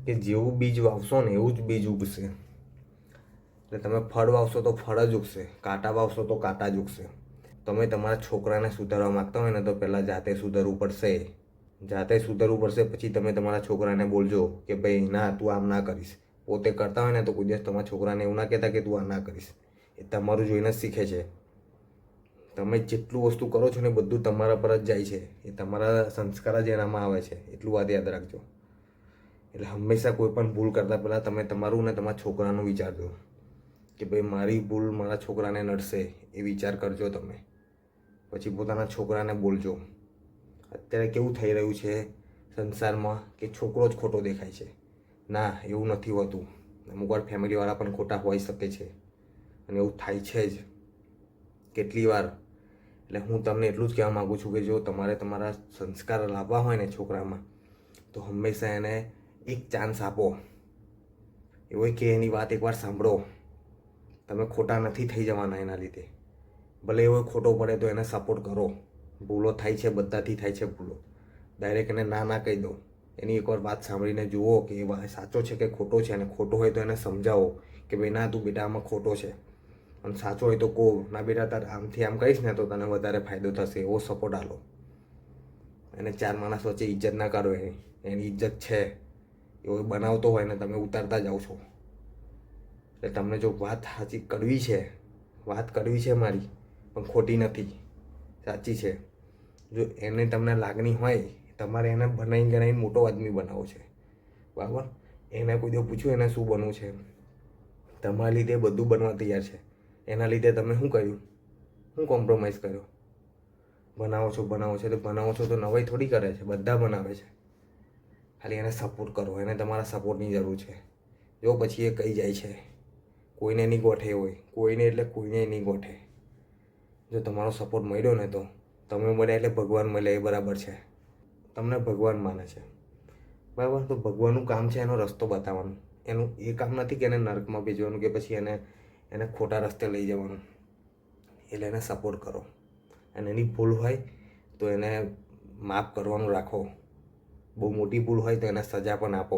કે જેવું બીજ વાવશો ને એવું જ બીજ ઉગશે. એટલે તમે ફળ વાવશો તો ફળ જ ઉગશે, કાંટા વાવશો તો કાંટા જ ઉગશે. તમે તમારા છોકરાને સુધારવા માગતા હોય ને તો પહેલાં જાતે સુધરવું પડશે. જાતે સુધરવું પડશે, પછી તમે તમારા છોકરાને બોલજો કે ભાઈ ના તું આમ ના કરીશ. પોતે કરતા હોય ને તો કોઈ દિવસ તમારા છોકરાને એવું ના કહેતા કે તું આ ના કરીશ. એ તમારું જોઈને જ શીખે છે. તમે જેટલું વસ્તુ કરો છો ને બધું તમારા પર જ જાય છે. એ તમારા સંસ્કાર જ એનામાં આવે છે. એટલું વાત યાદ રાખજો. એટલે હંમેશા કોઈ પણ ભૂલ કરતાં પહેલાં તમે તમારું ને તમારા છોકરાનું વિચારજો કે ભાઈ મારી ભૂલ મારા છોકરાને નડશે એ વિચાર કરજો તમે. પછી પોતાના છોકરાને બોલજો. અત્યારે કેવું થઈ રહ્યું છે સંસારમાં કે છોકરો જ ખોટો દેખાય છે. ના, એવું નથી હોતું. અમુકવાર ફેમિલીવાળા પણ ખોટા હોઈ શકે છે અને એવું થાય છે જ કેટલી વાર. એટલે હું તમને એટલું જ કહેવા માગું છું કે જો તમારે તમારા સંસ્કાર લાવવા હોય ને છોકરામાં, તો હંમેશા એને એક ચાન્સ આપો. એવું કે એની વાત એકવાર સાંભળો. તમે ખોટા નથી થઈ જવાના એના લીધે. ભલે એવો ખોટો પડે તો એને સપોર્ટ કરો. ભૂલો થાય છે, બધાથી થાય છે ભૂલો. ડાયરેક્ટ એને ના ના કહી દો. એની એકવાર વાત સાંભળીને જુઓ કે એ સાચો છે કે ખોટો છે, અને ખોટો હોય તો એને સમજાવો કે ભાઈ ના તું બેટા આમાં ખોટો છે, અને સાચો હોય તો કહો ના બેટા તાર આમથી આમ કહીશ ને તો તને વધારે ફાયદો થશે, એવો સપોર્ટ આલો. એને ચાર માણસ વચ્ચે ઇજ્જત ના કરો. એની ઇજ્જત છે એવો બનાવતો હોય ને તમે ઉતારતા જાઓ છો. એટલે તમને જો વાત સાચી કરવી છે, વાત કરવી છે મારી, પણ ખોટી નથી, સાચી છે. જો એને તમને લાગણી હોય, તમારે એને બનાવી ગણાવીને મોટો આદમી બનાવો છે, બરાબર. એને કોઈ દિવસ પૂછ્યું એને શું બનવું છે? તમારા લીધે બધું બનવા તૈયાર છે. એના લીધે તમે શું કર્યું? શું કોમ્પ્રોમાઇઝ કર્યો? બનાવો છો તો બનાવો છો તો નવાઈ થોડી કરે છે, બધા બનાવે છે. ખાલી એને સપોર્ટ કરો. એને તમારા સપોર્ટની જરૂર છે. જો પછી એ કહી જાય છે, કોઈને નહીં ગોઠે હોય, કોઈને એટલે કોઈને નહીં ગોઠે. જો તમારો સપોર્ટ મળ્યો ને તો તમે મળ્યા એટલે ભગવાન મળ્યા એ બરાબર છે. તમને ભગવાન માને છે, બરાબર. તો ભગવાનનું કામ છે એનો રસ્તો બતાવવાનું. એનું એ કામ નથી કે એને નર્કમાં ભેજવાનું કે પછી એને ખોટા રસ્તે લઈ જવાનું. એટલે એને સપોર્ટ કરો. અને એની ભૂલ હોય તો એને માફ કરવાનું રાખો. બહુ મોટી ભૂલ હોય તો એને સજા પણ આપો.